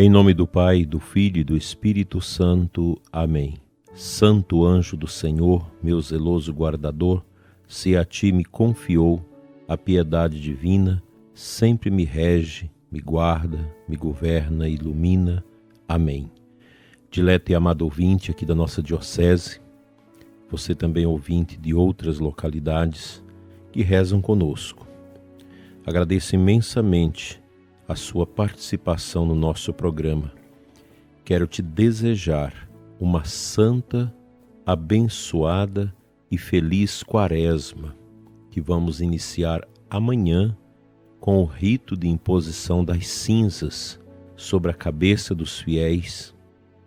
Em nome do Pai, do Filho e do Espírito Santo. Amém. Santo anjo do Senhor, meu zeloso guardador, se a ti me confiou a piedade divina, sempre me rege, me guarda, me governa e ilumina. Amém. Dileto e amado ouvinte aqui da nossa diocese, você também ouvinte de outras localidades que rezam conosco. Agradeço imensamente a sua participação no nosso programa. Quero te desejar uma santa, abençoada e feliz Quaresma, que vamos iniciar amanhã com o rito de imposição das cinzas sobre a cabeça dos fiéis,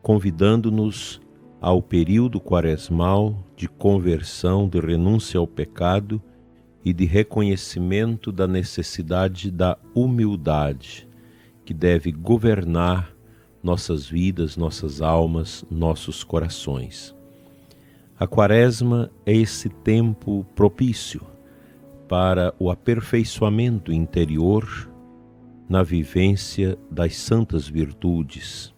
convidando-nos ao período quaresmal de conversão, de renúncia ao pecado e de reconhecimento da necessidade da humildade que deve governar nossas vidas, nossas almas, nossos corações. A Quaresma é esse tempo propício para o aperfeiçoamento interior na vivência das santas virtudes.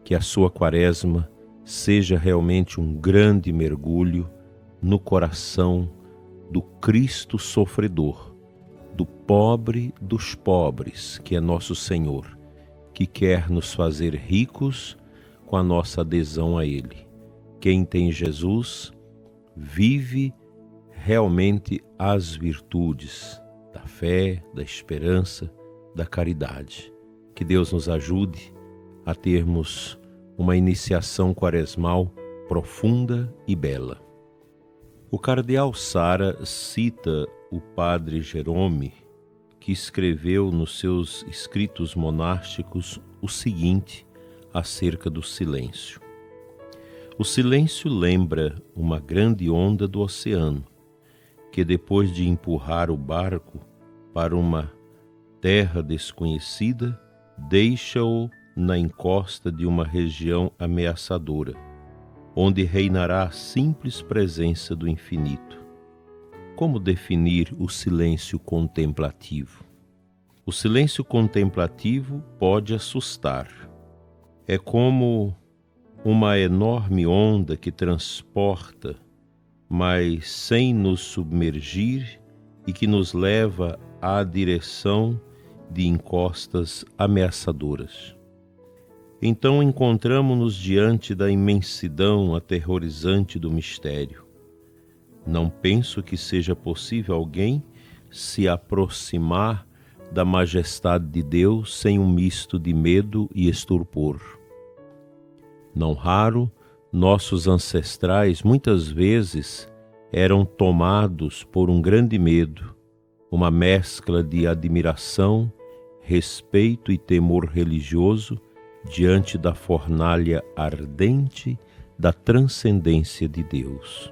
Que a sua Quaresma seja realmente um grande mergulho no coração do Cristo sofredor, do pobre dos pobres, que é nosso Senhor, que quer nos fazer ricos com a nossa adesão a Ele. Quem tem Jesus vive realmente as virtudes da fé, da esperança, da caridade. Que Deus nos ajude a termos uma iniciação quaresmal profunda e bela. O cardeal Sara cita o padre Jerome, que escreveu nos seus escritos monásticos o seguinte acerca do silêncio. O silêncio lembra uma grande onda do oceano, que depois de empurrar o barco para uma terra desconhecida, deixa-o na encosta de uma região ameaçadora, onde reinará a simples presença do infinito. Como definir o silêncio contemplativo? O silêncio contemplativo pode assustar. É como uma enorme onda que transporta, mas sem nos submergir e que nos leva à direção de encostas ameaçadoras. Então encontramo-nos diante da imensidão aterrorizante do mistério. Não penso que seja possível alguém se aproximar da majestade de Deus sem um misto de medo e estupor. Não raro, nossos ancestrais muitas vezes eram tomados por um grande medo, uma mescla de admiração, respeito e temor religioso diante da fornalha ardente da transcendência de Deus.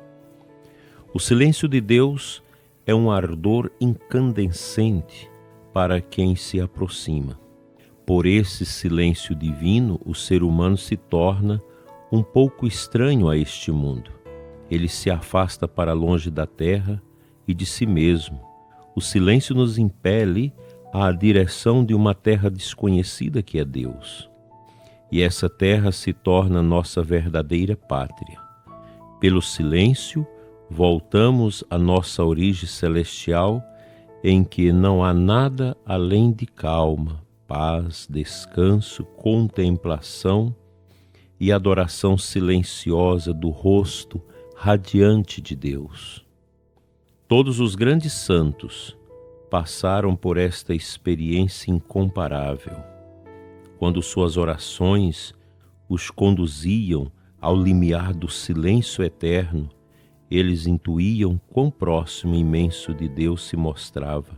O silêncio de Deus é um ardor incandescente para quem se aproxima. Por esse silêncio divino, o ser humano se torna um pouco estranho a este mundo. Ele se afasta para longe da terra e de si mesmo. O silêncio nos impele à direção de uma terra desconhecida que é Deus. E essa terra se torna nossa verdadeira pátria. Pelo silêncio, voltamos à nossa origem celestial, em que não há nada além de calma, paz, descanso, contemplação e adoração silenciosa do rosto radiante de Deus. Todos os grandes santos passaram por esta experiência incomparável. Quando suas orações os conduziam ao limiar do silêncio eterno, eles intuíam quão próximo e imenso de Deus se mostrava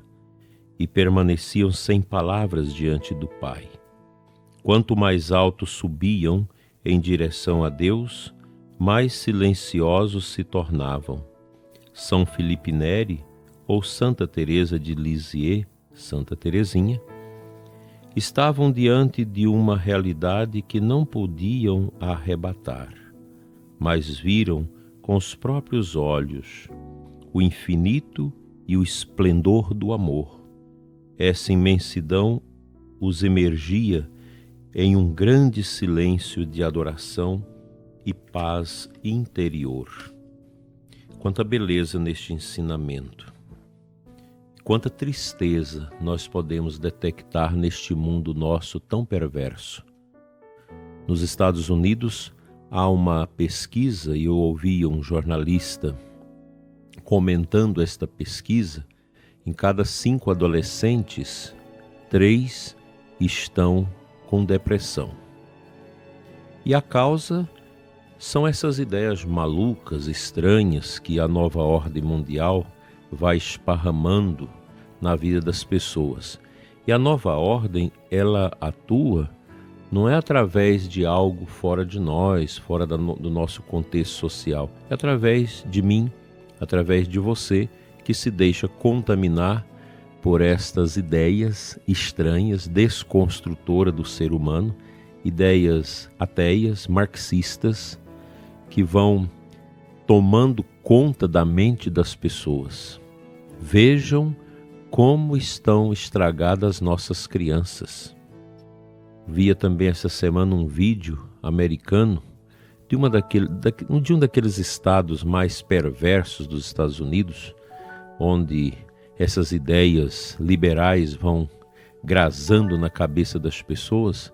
e permaneciam sem palavras diante do Pai. Quanto mais alto subiam em direção a Deus, mais silenciosos se tornavam. São Felipe Neri ou Santa Teresa de Lisieux, Santa Teresinha, estavam diante de uma realidade que não podiam arrebatar, mas viram com os próprios olhos o infinito e o esplendor do amor. Essa imensidão os emergia em um grande silêncio de adoração e paz interior. Quanta beleza neste ensinamento. Quanta tristeza nós podemos detectar neste mundo nosso tão perverso. Nos Estados Unidos há uma pesquisa, e eu ouvi um jornalista comentando esta pesquisa. Em cada 5 adolescentes, 3 estão com depressão. E a causa são essas ideias malucas, estranhas, que a nova ordem mundial vai esparramando na vida das pessoas. E a nova ordem, ela atua não é através de algo fora de nós, fora do nosso contexto social. É através de mim, através de você, que se deixa contaminar por estas ideias estranhas, desconstrutoras do ser humano, ideias ateias, marxistas, que vão tomando conta da mente das pessoas. Vejam como estão estragadas nossas crianças. Via também essa semana um vídeo americano de um daqueles estados mais perversos dos Estados Unidos, onde essas ideias liberais vão grazando na cabeça das pessoas,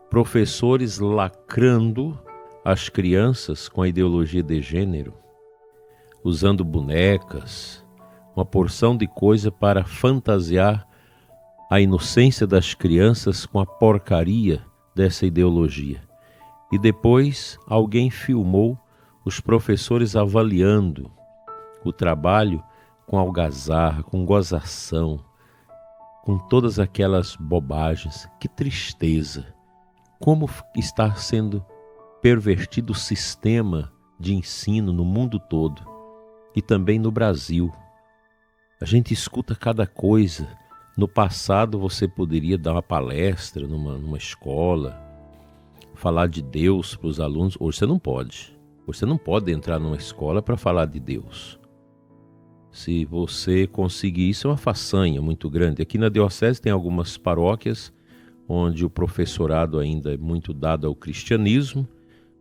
professores lacrando as crianças com a ideologia de gênero, usando bonecas, uma porção de coisa para fantasiar a inocência das crianças com a porcaria dessa ideologia. E depois alguém filmou os professores avaliando o trabalho com algazarra, com gozação, com todas aquelas bobagens. Que tristeza! Como está sendo pervertido o sistema de ensino no mundo todo e também no Brasil. A gente escuta cada coisa. No passado você poderia dar uma palestra numa escola, falar de Deus para os alunos. Hoje você não pode. Hoje você não pode entrar numa escola para falar de Deus. Se você conseguir isso, é uma façanha muito grande. Aqui na Diocese tem algumas paróquias onde o professorado ainda é muito dado ao cristianismo.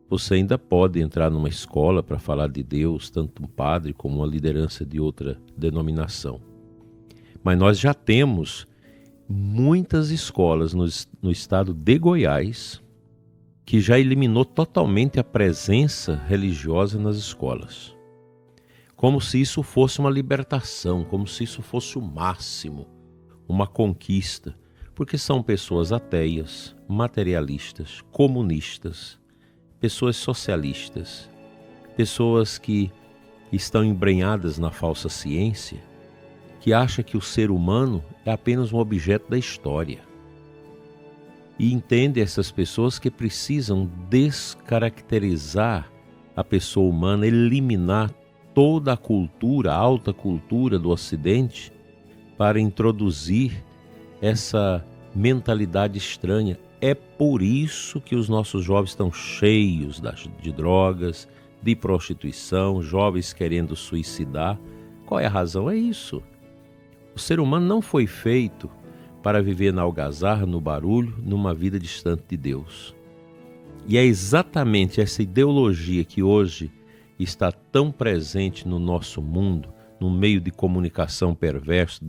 Você ainda pode entrar numa escola para falar de Deus, tanto um padre como uma liderança de outra denominação. Mas nós já temos muitas escolas no estado de Goiás que já eliminou totalmente a presença religiosa nas escolas. Como se isso fosse uma libertação, como se isso fosse o máximo, uma conquista. Porque são pessoas ateias, materialistas, comunistas, pessoas socialistas, pessoas que estão embrenhadas na falsa ciência, que acham que o ser humano é apenas um objeto da história. E entende essas pessoas que precisam descaracterizar a pessoa humana, eliminar toda a cultura, a alta cultura do Ocidente, para introduzir essa mentalidade estranha. É por isso que os nossos jovens estão cheios de drogas, de prostituição, jovens querendo suicidar. Qual é a razão? É isso. O ser humano não foi feito para viver na algazarra, no barulho, numa vida distante de Deus. E é exatamente essa ideologia que hoje está tão presente no nosso mundo, no meio de comunicação perverso,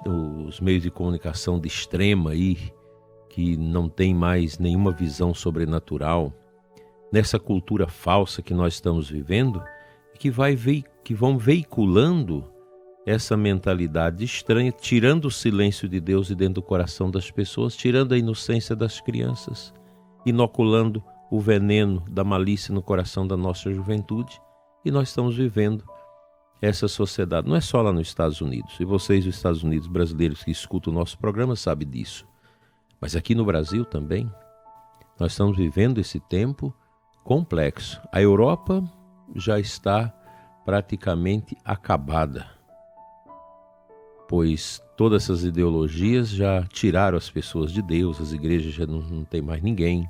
os meios de comunicação de extrema aí, que não tem mais nenhuma visão sobrenatural, nessa cultura falsa que nós estamos vivendo, que vão veiculando essa mentalidade estranha, tirando o silêncio de Deus de dentro do coração das pessoas, tirando a inocência das crianças, inoculando o veneno da malícia no coração da nossa juventude. E nós estamos vivendo essa sociedade. Não é só lá nos Estados Unidos. E vocês, os Estados Unidos brasileiros que escutam o nosso programa, sabem disso. Mas aqui no Brasil também, nós estamos vivendo esse tempo complexo. A Europa já está praticamente acabada, pois todas essas ideologias já tiraram as pessoas de Deus, as igrejas já não tem mais ninguém.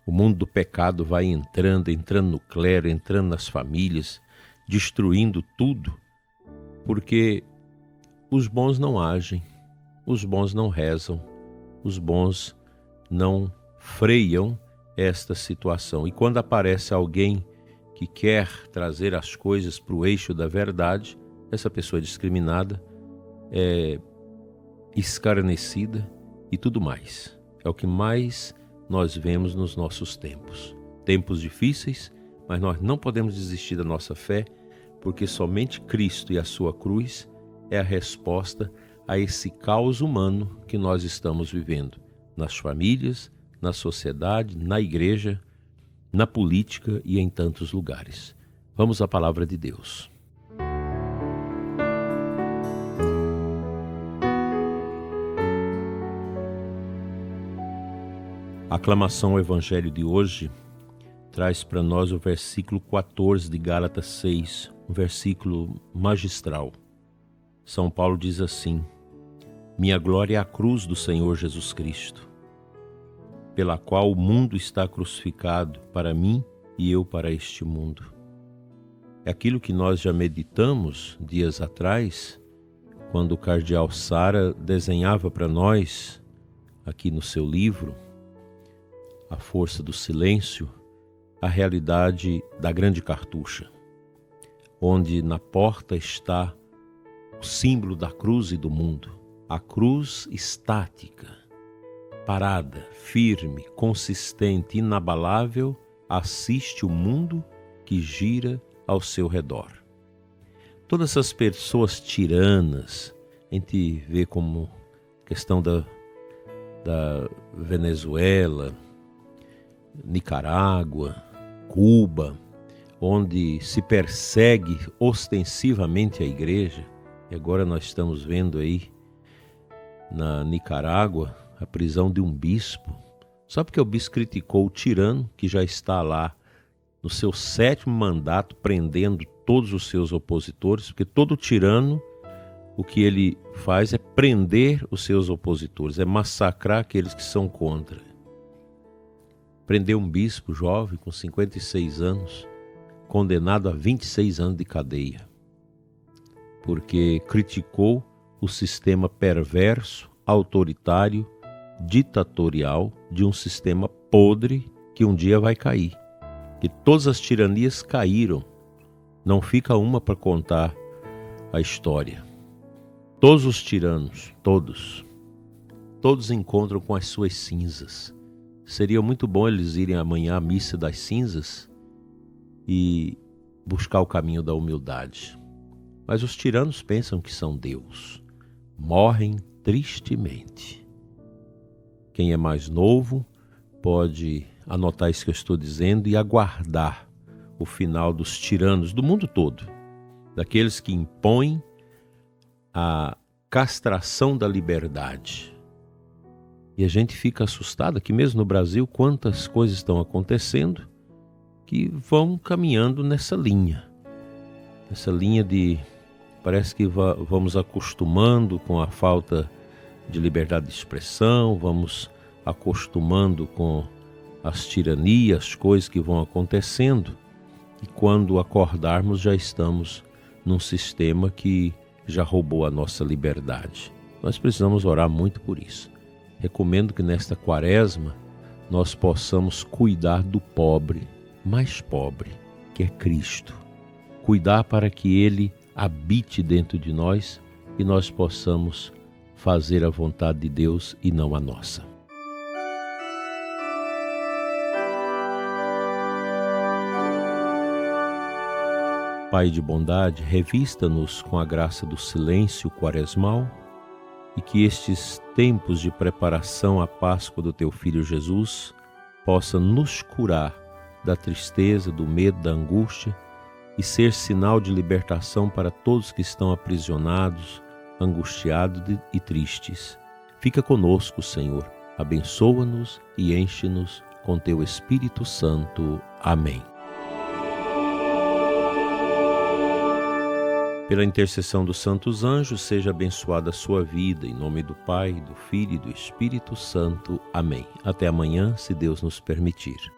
O mundo do pecado vai entrando no clero, entrando nas famílias, destruindo tudo, porque os bons não agem, os bons não rezam, os bons não freiam esta situação. E quando aparece alguém que quer trazer as coisas para o eixo da verdade, essa pessoa é discriminada, é escarnecida e tudo mais. É o que mais nós vemos nos nossos tempos. Tempos difíceis, mas nós não podemos desistir da nossa fé, porque somente Cristo e a sua cruz é a resposta a esse caos humano que nós estamos vivendo, nas famílias, na sociedade, na igreja, na política e em tantos lugares. Vamos à palavra de Deus. A aclamação ao Evangelho de hoje traz para nós o versículo 14 de Gálatas 6, um versículo magistral. São Paulo diz assim: minha glória é a cruz do Senhor Jesus Cristo, pela qual o mundo está crucificado para mim e eu para este mundo. É aquilo que nós já meditamos dias atrás, quando o cardeal Sara desenhava para nós, aqui no seu livro, A Força do Silêncio, a realidade da grande cartucha, onde na porta está o símbolo da cruz e do mundo, a cruz estática, parada, firme, consistente, inabalável, assiste o mundo que gira ao seu redor. Todas essas pessoas tiranas, a gente vê como questão da Venezuela, Nicarágua, Cuba, onde se persegue ostensivamente a igreja, e agora nós estamos vendo aí na Nicarágua a prisão de um bispo, só porque o bispo criticou o tirano que já está lá no seu 7º mandato prendendo todos os seus opositores, porque todo tirano o que ele faz é prender os seus opositores, é massacrar aqueles que são contra. Prendeu um bispo jovem com 56 anos, condenado a 26 anos de cadeia, porque criticou o sistema perverso, autoritário, ditatorial de um sistema podre que um dia vai cair. Que todas as tiranias caíram, não fica uma para contar a história. Todos os tiranos, todos encontram com as suas cinzas. Seria muito bom eles irem amanhã à missa das cinzas e buscar o caminho da humildade. Mas os tiranos pensam que são Deus. Morrem tristemente. Quem é mais novo pode anotar isso que eu estou dizendo e aguardar o final dos tiranos do mundo todo, daqueles que impõem a castração da liberdade. E a gente fica assustado aqui mesmo no Brasil, quantas coisas estão acontecendo que vão caminhando nessa linha de, parece que vamos acostumando com a falta de liberdade de expressão, vamos acostumando com as tiranias, as coisas que vão acontecendo, e quando acordarmos já estamos num sistema que já roubou a nossa liberdade. Nós precisamos orar muito por isso. Recomendo que nesta quaresma nós possamos cuidar do pobre, mais pobre, que é Cristo. Cuidar para que Ele habite dentro de nós e nós possamos fazer a vontade de Deus e não a nossa. Pai de bondade, revista-nos com a graça do silêncio quaresmal e que estes tempos de preparação à Páscoa do Teu Filho Jesus possa nos curar da tristeza, do medo, da angústia e ser sinal de libertação para todos que estão aprisionados, angustiados e tristes. Fica conosco, Senhor. Abençoa-nos e enche-nos com Teu Espírito Santo. Amém. Pela intercessão dos santos anjos, seja abençoada a sua vida, em nome do Pai, do Filho e do Espírito Santo. Amém. Até amanhã, se Deus nos permitir.